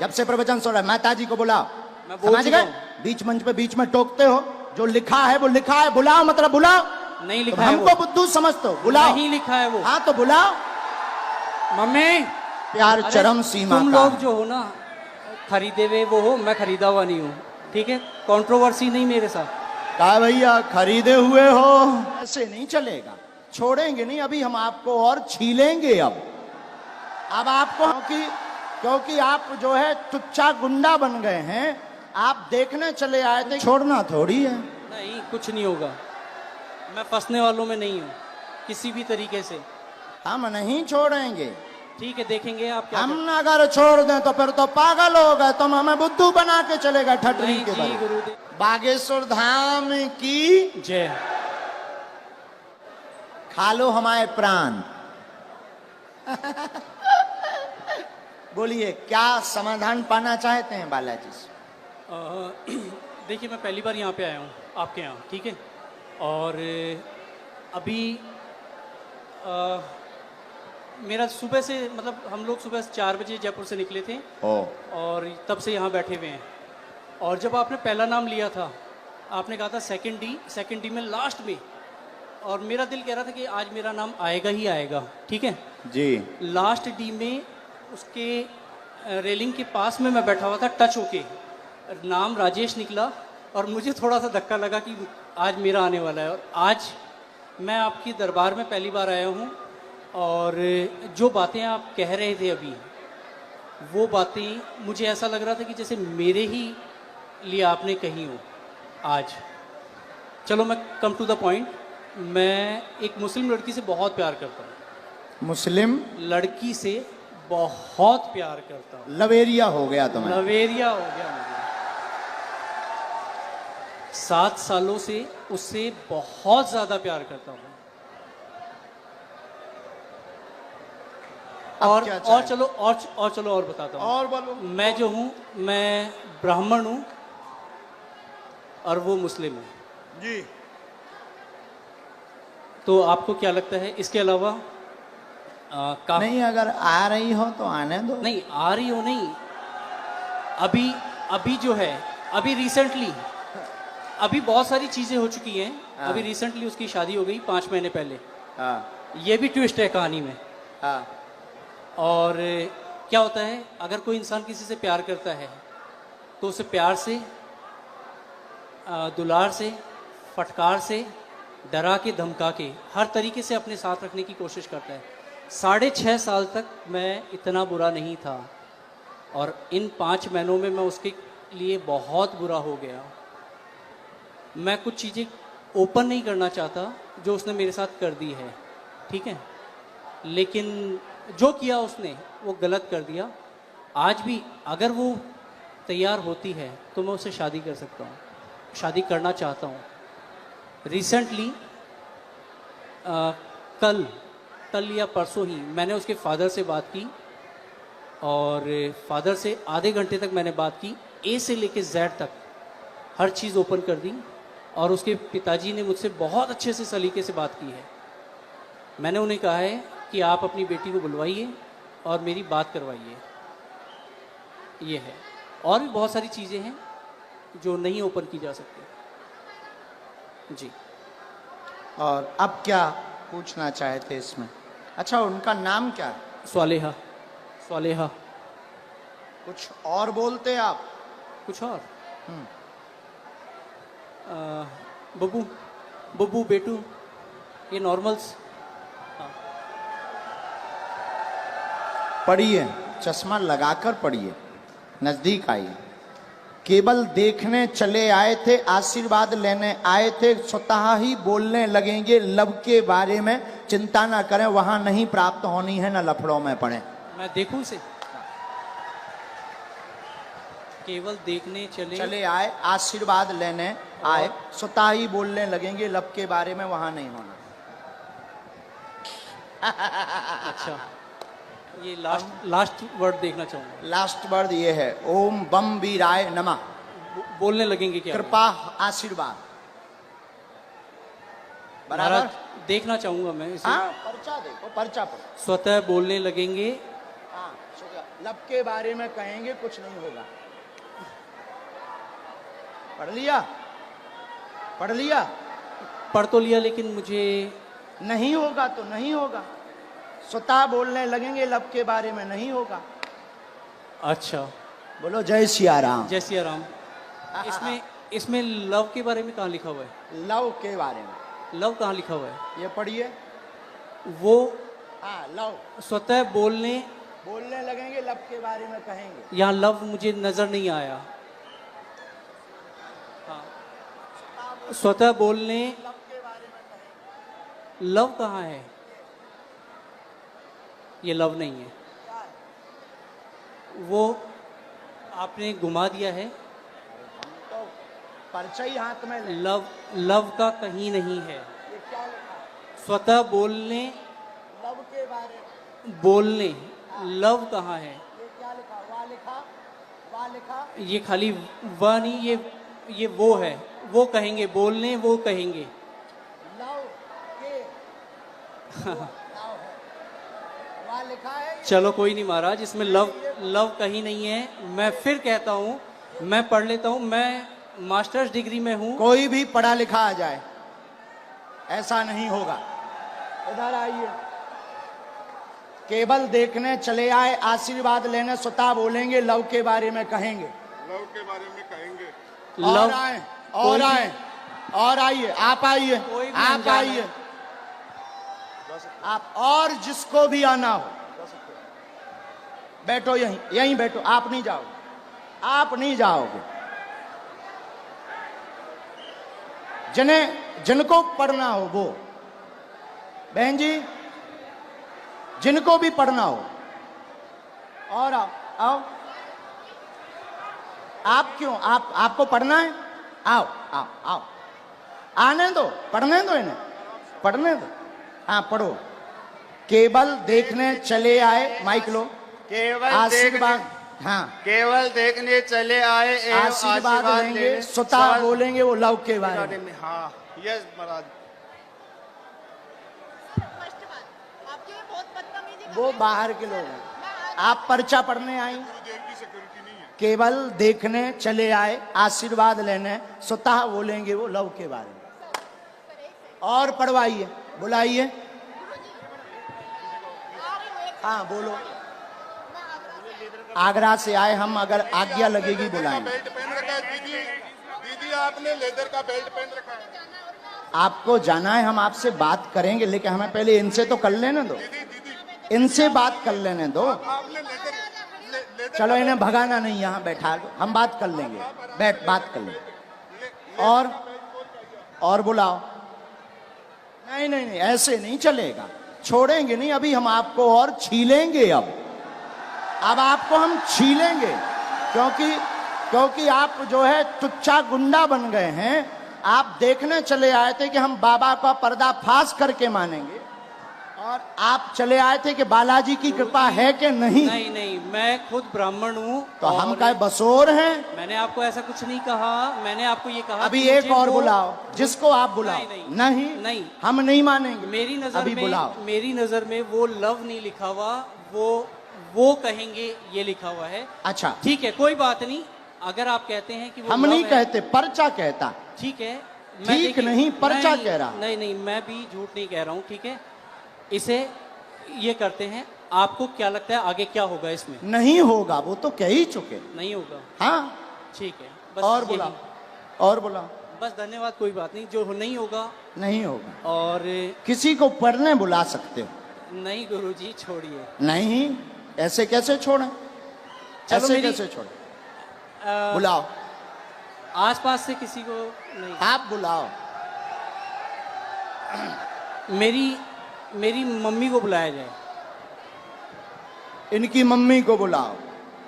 जब से प्रवचन सुन रहा है, माता जी को बुलाओ। मैं बोल समझ चुका गए? हूं। बीच मंच पे बीच में टोकते हो, जो लिखा है वो लिखा है, बुलाओ मतलब बुलाओ। नहीं लिखा तो है हमको वो। बुद्धू समझते हो, बुलाओ। नहीं लिखा है वो। हाँ तो बुलाओ। मम्मी प्यार अरे, चरम सीमा तुम का लोग है। जो हो ना, खरीदे हुए वो हो, मैं खरीदा हुआ नहीं हूँ, ठीक है? कंट्रोवर्सी नहीं मेरे साथ। कहा भैया खरीदे हुए हो, ऐसे नहीं चलेगा, छोड़ेंगे नहीं। अभी हम आपको और छीलेंगे। अब आपको क्योंकि आप जो है टुच्चा गुंडा बन गए हैं। आप देखने चले आए थे, छोड़ना थोड़ी है। नहीं, कुछ नहीं होगा। मैं फंसने वालों में नहीं हूँ किसी भी तरीके से। हम नहीं छोड़ेंगे। ठीक है, देखेंगे आप क्या हम अगर छोड़ दें तो फिर तो पागल हो गए, तुम हमें बुद्धू बना के चले गए ठटरी नहीं के जी बल। गुरुदेव। बागेश्वर धाम की जय। खा लो हमारे प्राण। बोलिए क्या समाधान पाना चाहते हैं बालाजी से? देखिए, मैं पहली बार यहाँ पे आया हूँ आपके यहाँ, ठीक है? और अभी मेरा सुबह से, मतलब हम लोग सुबह 4 बजे जयपुर से निकले थे और तब से यहाँ बैठे हुए हैं। और जब आपने पहला नाम लिया था, आपने कहा था सेकंड डी में लास्ट में, और मेरा दिल कह रहा था कि आज मेरा नाम आएगा ही आएगा, ठीक है जी। लास्ट डी में उसके रेलिंग के पास में मैं बैठा हुआ था, टच होके नाम राजेश निकला और मुझे थोड़ा सा धक्का लगा कि आज मेरा आने वाला है। और आज मैं आपकी दरबार में पहली बार आया हूँ और जो बातें आप कह रहे थे अभी, वो बातें मुझे ऐसा लग रहा था कि जैसे मेरे ही लिए आपने कही हो आज। चलो मैं कम टू द पॉइंट। मैं एक मुस्लिम लड़की से बहुत प्यार करता हूँ। मुस्लिम लड़की से बहुत प्यार करता हूँ। लवेरिया हो गया तुम्हें। लवेरिया हो गया मुझे। 7 सालों से उससे बहुत ज्यादा प्यार करता हूँ। और चलो और बताता हूँ। और बोलो। मैं जो हूँ, मैं ब्राह्मण हूँ और वो मुस्लिम है जी। तो आपको क्या लगता है इसके अलावा? नहीं, अगर आ रही हो तो आने दो। नहीं आ रही हो, नहीं अभी जो है, अभी रिसेंटली अभी बहुत सारी चीजें हो चुकी हैं। हाँ। अभी रिसेंटली उसकी शादी हो गई 5 महीने पहले। हाँ। ये भी ट्विस्ट है कहानी में। हाँ। और क्या होता है, अगर कोई इंसान किसी से प्यार करता है तो उसे प्यार से, दुलार से, फटकार से, डरा के, धमका के, हर तरीके से अपने साथ रखने की कोशिश करता है। 6.5 साल तक मैं इतना बुरा नहीं था और इन 5 महीनों में मैं उसके लिए बहुत बुरा हो गया। मैं कुछ चीज़ें ओपन नहीं करना चाहता जो उसने मेरे साथ कर दी है, ठीक है? लेकिन जो किया उसने वो गलत कर दिया। आज भी अगर वो तैयार होती है तो मैं उससे शादी कर सकता हूँ, शादी करना चाहता हूँ। रिसेंटली कल या परसों ही मैंने उसके फादर से बात की और फादर से आधे घंटे तक मैंने बात की। ए से लेके जेड तक हर चीज़ ओपन कर दी और उसके पिताजी ने मुझसे बहुत अच्छे से सलीके से बात की है। मैंने उन्हें कहा है कि आप अपनी बेटी को बुलवाइए और मेरी बात करवाइए। ये है, और भी बहुत सारी चीज़ें हैं जो नहीं ओपन की जा सकती जी। और अब क्या पूछना चाहते इसमें? अच्छा, उनका नाम क्या है? स्वालेहा। कुछ और बोलते आप? कुछ और? बब्बू बेटू, ये नॉर्मल्स। पढ़िए, चश्मा लगाकर पढ़िए, नजदीक आइए। केवल देखने चले आए थे, आशीर्वाद लेने आए थे, स्वतः ही बोलने लगेंगे लब के बारे में। चिंता ना करें, वहां नहीं प्राप्त होनी है, ना लफड़ों में पड़े। मैं देखूं इसे? केवल देखने चले आए, आशीर्वाद लेने आए, स्वतः ही बोलने लगेंगे लब के बारे में, वहां नहीं होना। अच्छा, ये लास्ट वर्ड देखना चाहूंगा। लास्ट वर्ड ये है, ओम बम वीराय नमः। बोलने लगेंगे क्या? कृपा, आशीर्वाद। बराबर देखना चाहूंगा मैं इसे। हाँ, पर्चा देखो, पर्चा पर स्वतः बोलने लगेंगे। हाँ, लब के बारे में कहेंगे कुछ नहीं होगा। पढ़ लिया? पढ़ लिया? पढ़ तो लिया लेकिन मुझे नहीं होगा तो नहीं होगा। स्वतः बोलने लगेंगे लब के बारे में नहीं होगा। अच्छा बोलो जय सिया राम। जय सिया राम। इसमें इसमें लव के बारे में कहाँ लिखा हुआ है? लव के बारे में लव कहाँ लिखा हुआ है? ये पढ़िए। वो हाँ लव स्वतः बोलने बोलने लगेंगे लब के बारे में कहेंगे। यहाँ लव मुझे नजर नहीं आया। हाँ। स्वतः बोलने लब के बारे में कहेंगे। लव कहाँ है? ये लव नहीं है। वो आपने घुमा दिया है। तो पर्चा ही हाथ में ले। लव लव का कहीं नहीं है। ये क्या लिखा है? स्वतः बोलने लव के बारे में बोलने लव कहाँ है? ये क्या लिखा? वाह लिखा? वाह लिखा? ये खाली वह नहीं, ये वो है। वो कहेंगे बोलने, वो कहेंगे। लव के लव है। वाह लिखा है? चलो कोई नहीं महाराज, इसमें लव लव कहीं नहीं है। मैं फिर कहता हूँ, मैं पढ़ लेता हूँ। मैं मास्टर्स डिग्री में हूँ। कोई भी पढ़ा लिखा आ जाए, ऐसा नहीं होगा। इधर आइए। केवल देखने चले आए, आशीर्वाद लेने स्वतः बोलेंगे लव के बारे में कहेंगे। लव के बारे में कहेंगे। और आए और आए और आइए। आप आइए, कोई भी आप अनजान आइए। आप और जिसको भी आना हो बैठो, यहीं यहीं बैठो। आप नहीं जाओगे, आप नहीं जाओगे। जिनको पढ़ना हो वो, बहन जी जिनको भी पढ़ना हो, और आओ आओ। आप क्यों? आपको पढ़ना है? आओ आओ आओ। आने दो, पढ़ने दो इन्हें, पढ़ने दो। हाँ पढ़ो। केवल देखने चले आए, माइक लो। केवल आशीर्वाद, हाँ केवल देखने चले आए एवं आशीर्वाद लेंगे, स्वतः बोलेंगे वो लव के बारे में। हाँ यस महाराज। आपके बहुत बदतमीजी कर वो रहे हैं। बाहर के लोग हैं। आप पर्चा पढ़ने आई? गुरुदेव की सिक्योरिटी नहीं है। केवल देखने चले आए, आशीर्वाद लेने, स्वतः बोलेंगे वो लव के बारे में। और पढ़वाइए, बुलाइए। हाँ बोलो। आगरा से आए हम, अगर आज्ञा लगेगी बुलाएंगे। बेल्ट पहन रखा है दीदी। दीदी आपने लेदर का बेल्ट पहन रखा है। आपको जाना है, हम आपसे बात करेंगे, लेकिन हमें पहले इनसे तो कर लेने दो। इनसे बात कर लेने दो। आपने लेदर चलो इन्हें भगाना नहीं, यहाँ बैठा दो, हम बात कर लेंगे। बैठ, बात कर लेंगे। और बुलाओ। नहीं नहीं नहीं, ऐसे नहीं चलेगा। छोड़ेंगे नहीं, अभी हम आपको और छीलेंगे। अब आपको हम छीलेंगे, क्योंकि आप जो है टुच्चा गुंडा बन गए हैं। आप देखने चले आए थे कि हम बाबा का पर्दाफाश करके मानेंगे, और आप चले आए थे कि बालाजी की कृपा है कि नहीं। नहीं नहीं, मैं खुद ब्राह्मण हूँ। तो हम क्या बसोर हैं? मैंने आपको ऐसा कुछ नहीं कहा। मैंने आपको ये कहा अभी कि एक मुझे और वो- बुलाओ, जिसको आप बुलाओ। नहीं, नहीं नहीं। हम नहीं मानेंगे। मेरी नजर अभी में बुलाओ। मेरी नजर में वो लव नहीं लिखा हुआ, वो कहेंगे ये लिखा हुआ है। अच्छा ठीक है, कोई बात नहीं। अगर आप कहते हैं कि वो हम love नहीं है, कहते, पर्चा कहता। ठीक है। ठीक देखिए, नहीं, पर्चा नहीं, कह रहा। नहीं नहीं, मैं भी झूठ नहीं कह रहा हूँ। ठीक है, इसे ये करते हैं। आपको क्या लगता है आगे क्या होगा इसमें? नहीं होगा, वो तो कह ही चुके। नहीं होगा। हाँ ठीक है, बस और यही। बुलाओ, और बुलाओ। बस धन्यवाद, कोई बात नहीं। जो नहीं होगा। नहीं होगा। और किसी को पढ़ने बुला सकते हो? नहीं गुरुजी, छोड़िए। नहीं, ऐसे कैसे छोड़ें? चलो ऐसे मेरी- कैसे छोड़ें? बुलाओ, आसपास से किसी को नहीं। आप बुलाओ। मेरी मम्मी को बुलाया जाए। इनकी मम्मी को बुलाओ।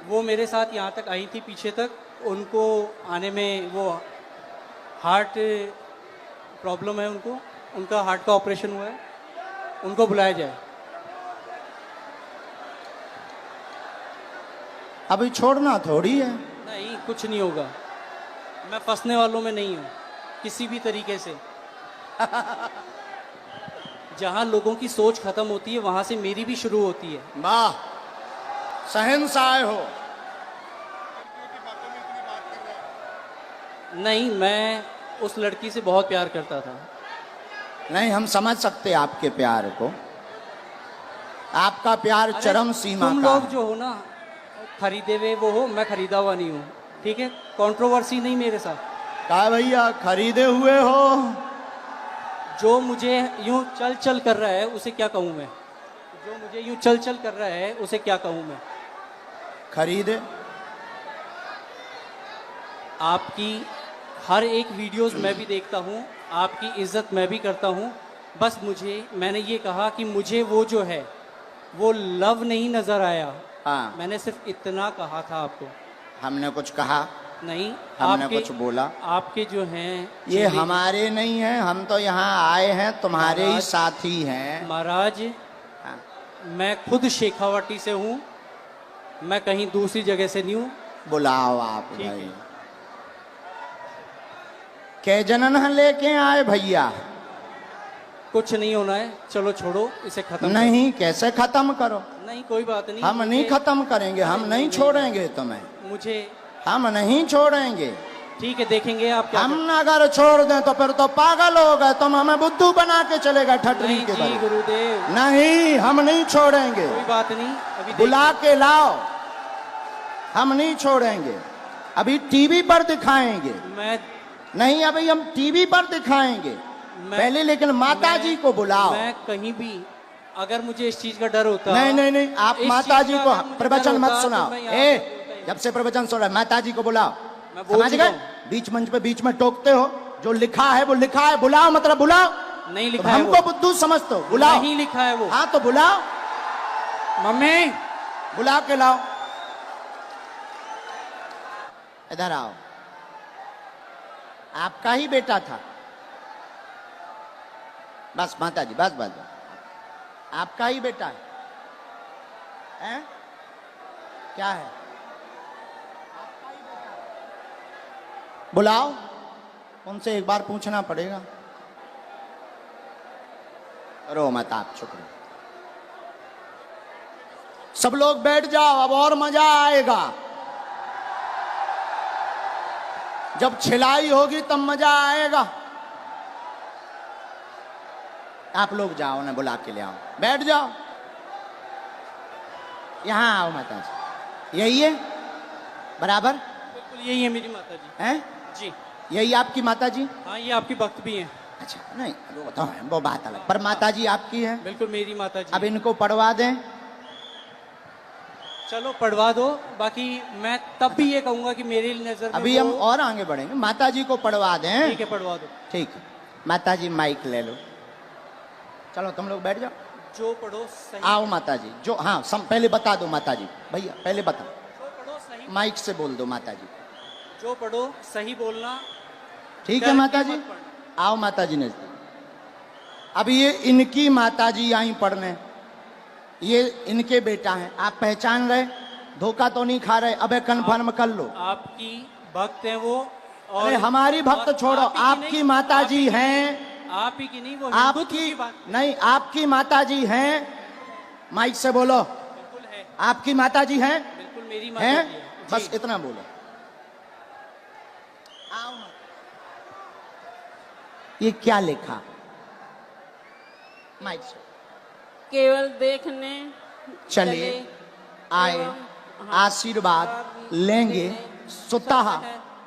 वो मेरे साथ यहाँ तक आई थी, पीछे तक। उनको आने में वो हार्ट प्रॉब्लम है उनको, उनका हार्ट का ऑपरेशन हुआ है। उनको बुलाया जाए। अभी छोड़ना थोड़ी है। नहीं, कुछ नहीं होगा। मैं फंसने वालों में नहीं हूँ किसी भी तरीके से। जहाँ लोगों की सोच खत्म होती है, वहाँ से मेरी भी शुरू होती है। वाह, शहंशाह हो। नहीं, मैं उस लड़की से बहुत प्यार करता था। नहीं, हम समझ सकते आपके प्यार को। आपका प्यार अरे, चरम सीमा तुम का लोग है। जो हो ना, खरीदे हुए वो हो, मैं खरीदा हुआ नहीं हूँ। ठीक है, कंट्रोवर्सी नहीं मेरे साथ। कहा भैया खरीदे हुए हो। जो मुझे यूं चल चल कर रहा है उसे क्या कहूँ मैं? जो मुझे यूं चल चल कर रहा है उसे क्या कहूँ मैं? खरीदे। आपकी हर एक वीडियोस मैं भी देखता हूँ, आपकी इज्जत मैं भी करता हूँ। बस मैंने ये कहा कि मुझे वो जो है वो लव नहीं नजर आया। हाँ, मैंने सिर्फ इतना कहा था आपको। हमने कुछ कहा नहीं, हमने आपके कुछ बोला? आपके जो हैं ये चेहरे- हमारे नहीं हैं, हम तो यहाँ आए हैं तुम्हारे ही महाराज- साथी हैं। महाराज, हाँ, मैं खुद शेखावाटी से हूँ, मैं कहीं दूसरी जगह से नहीं हूँ। बुलाओ आप ठीक भाई। है। के जनन लेके आए भैया? कुछ नहीं होना है, चलो छोड़ो इसे खत्म नहीं, कैसे खत्म करो? करो। नहीं, कोई बात नहीं। हम नहीं मुझे- खत्म करेंगे, हम नहीं छोड़ेंगे तुम्हें, मुझे हम नहीं छोड़ेंगे। ठीक है, देखेंगे आप क्या हम अगर छोड़ दें तो फिर तो पागल हो गए, तुम हमें बुद्धू बना के चलेगा करते हैं। ठटरी नहीं के जी बल। गुरुदेव, नहीं, हम नहीं छोड़ेंगे। कोई बात नहीं। अभी बुला के लाओ, हम नहीं छोड़ेंगे। अभी टीवी पर दिखाएंगे। मैं नहीं, अभी हम टीवी पर दिखाएंगे पहले, लेकिन माता जी को बुलाओ। मैं कहीं भी अगर मुझे इस चीज का डर होता। नहीं नहीं नहीं, आप इस माता चीज जी का को अगर मुझे प्रवचन डर मत होता, सुनाओ। तो मैं यहाँ पे बोलता ही जब से प्रवचन सुन रहा है, माता जी को बुलाओ। मैं बोल समझ चुका गए? हूँ। बीच मंच पे बीच में टोकते हो, जो लिखा है वो लिखा है, बुलाओ मतलब बुलाओ। नहीं तुम लिखा है हमको वो। बुद्धू समझते हो, बुलाओ। नहीं लिखा है वो। हाँ तो बुलाओ, मम्मी, बुला के लाओ। इधर आओ, आपका ही बेटा था। बस माता जी, बस बस बस। आपका ही बेटा है, हैं? क्या है? बुलाओ, उनसे एक बार पूछना पड़ेगा। रो मत आप, चुप रहो। सब लोग बैठ जाओ, अब और मजा आएगा। जब छिलाई होगी तब मजा आएगा। आप लोग जाओ ना, बुला के ले आओ, बैठ जाओ। यहां आओ माता जी, यही है बराबर? बिल्कुल यही है मेरी माता जी। हैं? जी यही आपकी माता जी? हाँ, ये आपकी भक्त भी हैं। अच्छा, नहीं वो तो है, वो बात अलग, पर माता जी आपकी है। बिल्कुल मेरी माता जी। अब इनको पढ़वा दें। चलो पढ़वा दो। बाकी मैं तब भी ये कहूंगा कि मेरी नजर में अभी हम वो- और आगे बढ़ेंगे, माता जी को पढ़वा दें। ठीक है, पढ़वा दो। ठीक, माता जी माइक ले लो, चलो तुम लोग बैठ जाओ। जो पढ़ो सही। आओ माता जी, जो हाँ पहले बता दो माता जी, भैया पहले बता, जो पढ़ो सही। माइक से बोल दो माता जी। जो पढ़ो सही बोलना। ठीक है डर माता के जी, मत पढ़ना। आओ माता जी नजदीक। अब ये इनकी माता जी आई पढ़ने, ये इनके बेटा हैं, आप पहचान रहे? धोखा तो नहीं खा रहे? अबे कन्फर्म कर लो। आपकी भक्त है वो। और अरे हमारी भक्त और छोड़ो, आप ही की आपकी नहीं, माता आप ही जी की नहीं, हैं। आप ही की नहीं, वो हिंदुत्व आपकी की बात नहीं, आपकी माता जी हैं। माइक से बोलो, बिल्कुल है। आपकी माता जी हैं? बिल्कुल मेरी माता हैं? जी है। बस जी। इतना बोलो। आओ माता। ये क्या लिखा? माइक से केवल देखने चले आए, एवं आशीर्वाद लेंगे, स्वतः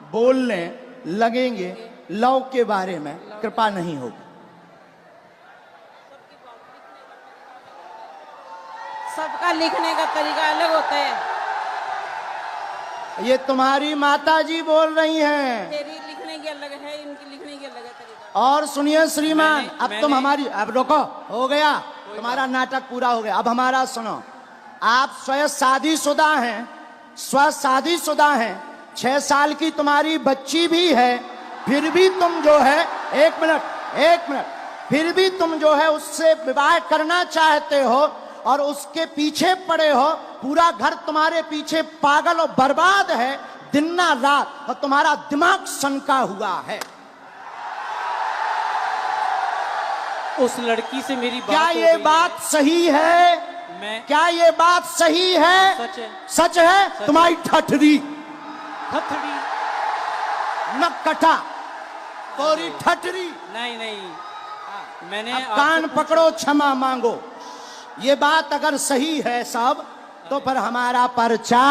बोलने लगेंगे, लव के बारे में कृपा नहीं होगी। सबका लिखने का तरीका अलग होता है। ये तुम्हारी माता जी बोल रही हैं। तेरी लिखने की अलग है, इनकी लिखने की अलग है तरीका। और सुनिए श्रीमान, मैंने- अब तुम मैंने- हमारी, अब रोको, हो गया तुम्हारा नाटक पूरा हो गया। अब हमारा सुनो, आप स्वयं शादीशुदा हैं, स्व शादीशुदा हैं, 6 साल की तुम्हारी बच्ची भी है, फिर भी तुम जो है, एक मिनट, फिर भी तुम जो है उससे विवाह करना चाहते हो और उसके पीछे पड़े हो। पूरा घर तुम्हारे पीछे पागल और बर्बाद है दिन ना रात, और तुम्हारा दिमाग सनका हुआ है। उस लड़की से मेरी बात क्या हो ये गई बात सही है? क्या ये बात सही है? सच है। सच है। तुम्हारी ठठरी ठठड़ी नकटा तोरी ठठरी। नहीं नहीं, मैंने अब आपसे कान पूछा- पकड़ो, क्षमा मांगो। ये बात अगर सही है सब, तो फिर हमारा पर्चा।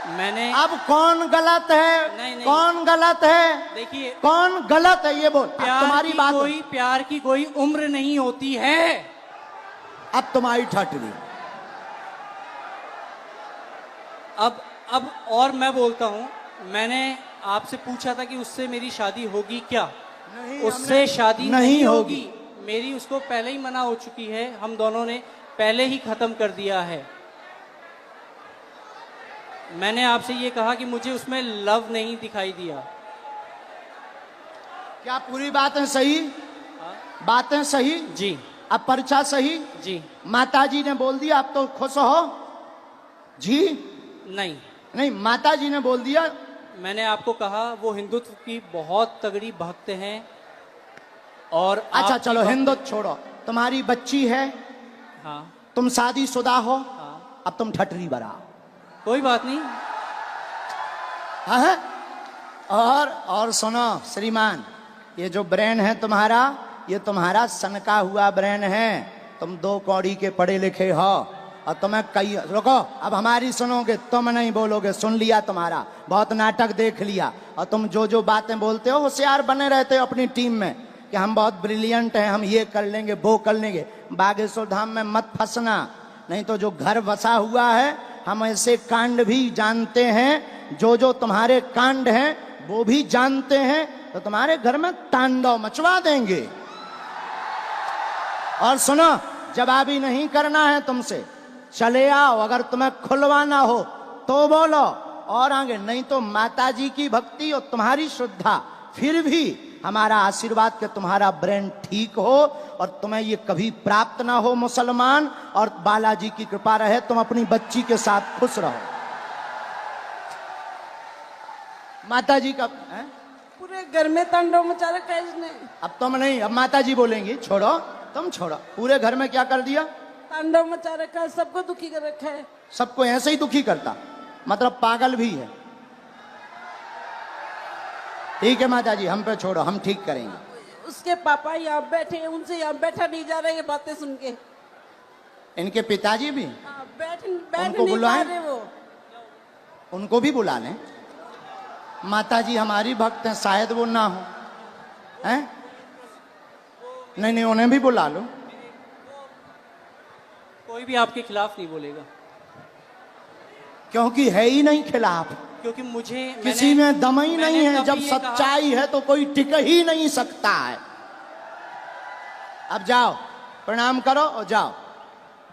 मैंने अब कौन गलत है? नहीं। कौन गलत है? देखिए, कौन गलत है ये बोल। अब तुम्हारी बात, प्यार की कोई उम्र नहीं होती है। अब तुम्हारी ठठरी। अब और मैं बोलता हूं, मैंने आपसे पूछा था कि उससे मेरी शादी होगी क्या? नहीं, उससे शादी नहीं नहीं होगी। होगी। मेरी उसको पहले ही मना हो चुकी है, हम दोनों ने पहले ही खत्म कर दिया है। मैंने आपसे ये कहा कि मुझे उसमें लव नहीं दिखाई दिया। क्या पूरी बातें सही? बातें सही? जी अब पर्चा सही? जी। माताजी ने बोल दिया, आप तो खुश हो जी? नहीं, नहीं, माताजी ने बोल दिया। मैंने आपको कहा वो हिंदुत्व की बहुत तगड़ी भक्त हैं। और अच्छा आपकी चलो, भक्त- हिंदुत्व छोड़ो। तुम्हारी बच्ची है, हाँ तुम शादीशुदा हो, हाँ, अब तुम ठठरी बराओ। कोई बात नहीं। हाँ? और सुनो श्रीमान, ये जो ब्रेन है तुम्हारा, ये तुम्हारा सनका हुआ ब्रेन है। तुम 2 कौड़ी के पढ़े लिखे हो, और तुम्हें कई, रुको, अब हमारी सुनोगे, तुम नहीं बोलोगे। सुन लिया तुम्हारा, बहुत नाटक देख लिया। और तुम जो जो बातें बोलते हो, होशियार बने रहते हो अपनी टीम में कि हम बहुत ब्रिलियंट हैं, हम ये कर लेंगे वो कर लेंगे। बागेश्वर धाम में मत फंसना, नहीं तो जो घर बसा हुआ है, हम ऐसे कांड भी जानते हैं, जो तुम्हारे कांड हैं वो भी जानते हैं, तो तुम्हारे घर में तांडव मचवा देंगे। और सुनो, जवाबी नहीं करना है तुमसे, चले आओ। अगर तुम्हें खुलवाना हो तो बोलो, और आगे नहीं तो माताजी की भक्ति और तुम्हारी श्रद्धा, फिर भी हमारा आशीर्वाद कि तुम्हारा ब्रेन ठीक हो और तुम्हें ये कभी प्राप्त ना हो मुसलमान, और बालाजी की कृपा रहे, तुम अपनी बच्ची के साथ खुश रहो। माताजी का है? पूरे घर में तांडव मचा रखा है इसने। अब तुम नहीं, अब माताजी बोलेंगी। छोड़ो, तुम छोड़ो। पूरे घर में क्या कर दिया? तांडव मचा रखा है, सबको दुखी कर रखा है। सबको ऐसे ही दुखी करता, मतलब पागल भी है। ठीक है माताजी, हम पे छोड़ो, हम ठीक करेंगे। उसके पापा यहाँ बैठे हैं, उनसे यहाँ बैठा नहीं जा रहा ये बातें सुन के। इनके पिताजी भी, हाँ, बैठ उनको नहीं पा बुलाएं? रहे वो। उनको भी बुला लें। माताजी हमारी भक्त हैं, शायद वो ना हो, हैं? नहीं, उन्हें भी बुला लो। कोई भी आपके खिलाफ नहीं बोलेगा, क्योंकि है ही नहीं खिलाफ, क्योंकि मुझे किसी में दम ही नहीं मैंने है। कभी जब ये कहा- सच्चाई है तो कोई टिक ही नहीं सकता है। अब जाओ, प्रणाम करो और जाओ,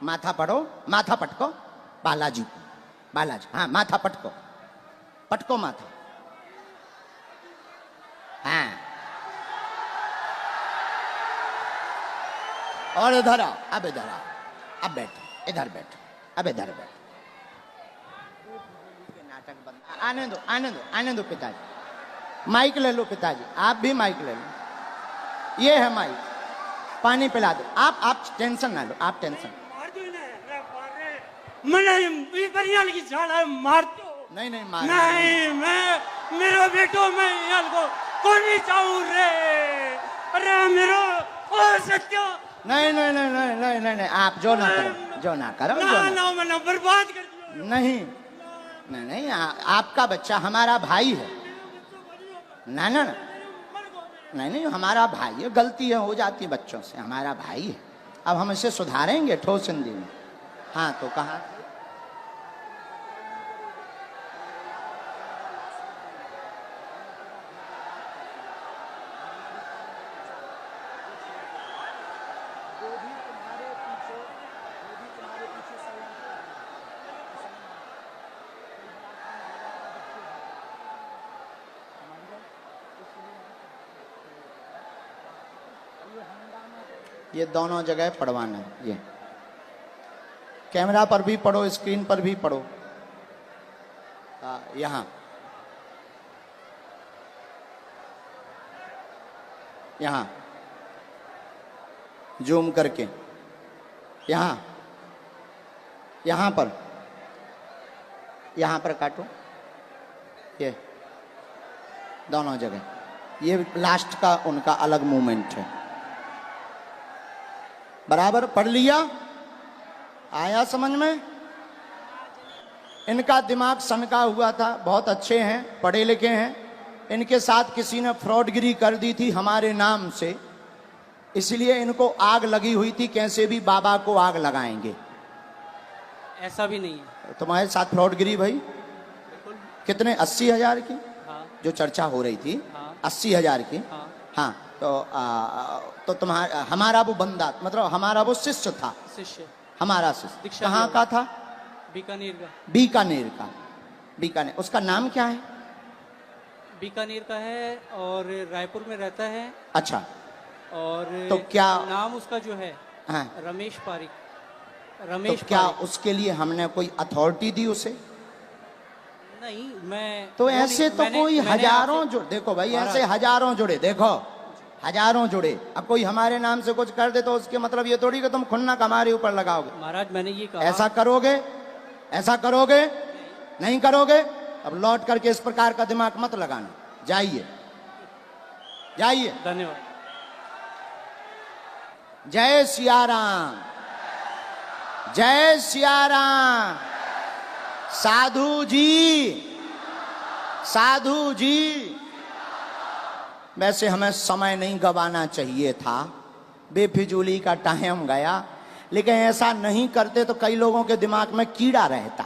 माथा पढ़ो, माथा पटको। बालाजी, बालाजी, हाँ, माथा पटको, पटको माथा। हाँ, और इधर आओ, अब इधर आओ, अब बैठो, इधर बैठो, अब इधर बैठो। नाटक बंद, आने दो, आने दो, आने दो पिताजी। माइक ले लो पिताजी, आप भी माइक ले लो, ये है माइक। पानी पिला दो। आप टेंशन ना लो, आप टेंशन। नहीं मार, नहीं, मैं मेरो बेटो मैं यार को कोनी चाहूं रे। अरे मेरो ओ सत्यो। नहीं, आप जो ना करो, जो ना करो, जो ना। ना मैंने बर्बाद कर दिया। नहीं, आपका बच्चा हमारा भाई है। ना, नहीं, हमारा भाई है। गलती है, हो जाती है बच्चों से, हमारा भाई है। अब हम इसे सुधारेंगे ठोस हिंदी में। हाँ, तो कहा ये दोनों जगह पढ़वाना है। ये कैमरा पर भी पढ़ो, स्क्रीन पर भी पढ़ो। यहाँ जूम करके यहां यहां पर काटो, ये दोनों जगह, ये लास्ट का उनका अलग मूवमेंट है। बराबर पढ़ लिया? आया समझ में? इनका दिमाग सनका हुआ था, बहुत अच्छे हैं, पढ़े लिखे हैं। इनके साथ किसी ने फ्रॉडगिरी कर दी थी हमारे नाम से, इसलिए इनको आग लगी हुई थी, कैसे भी बाबा को आग लगाएंगे। ऐसा भी नहीं है। तुम्हारे साथ फ्रॉडगिरी भाई? कितने? 80,000 की हाँ जो चर्चा हो रही थी, हाँ 80,000 की। हाँ हाँ तो तुम्हारा हमारा वो बंदा, मतलब हमारा वो शिष्य था, शिष्य हमारा शिष्य दीक्षा कहाँ लिया। का था? बीकानेर का। बीकानेर का। बीकानेर, उसका नाम क्या है? बीकानेर का है और रायपुर में रहता है। अच्छा, और तो क्या नाम उसका जो है हाँ, रमेश पारिक। तो रमेश क्या पारिक। उसके लिए हमने कोई अथॉरिटी दी उसे? नहीं, मैं तो वो ऐसे नहीं- तो मैंने- कोई मैंने हजारों आपसे- जुड़े, देखो भाई महाराज। ऐसे हजारों जुड़े, देखो हजारों जुड़े। अब कोई हमारे नाम से कुछ कर दे तो उसके मतलब ये थोड़ी कि तुम खुन्नक हमारे ऊपर लगाओगे। महाराज मैंने ये कहा। ऐसा करोगे? ऐसा करोगे? नहीं करोगे? अब लौट करके इस प्रकार का दिमाग मत लगाना। जाइए जाइए। धन्यवाद। जय सिया राम, जय सिया राम। साधु जी, साधु जी, वैसे हमें समय नहीं गवाना चाहिए था, बेफिजूली का टाइम गया, लेकिन ऐसा नहीं करते तो कई लोगों के दिमाग में कीड़ा रहता।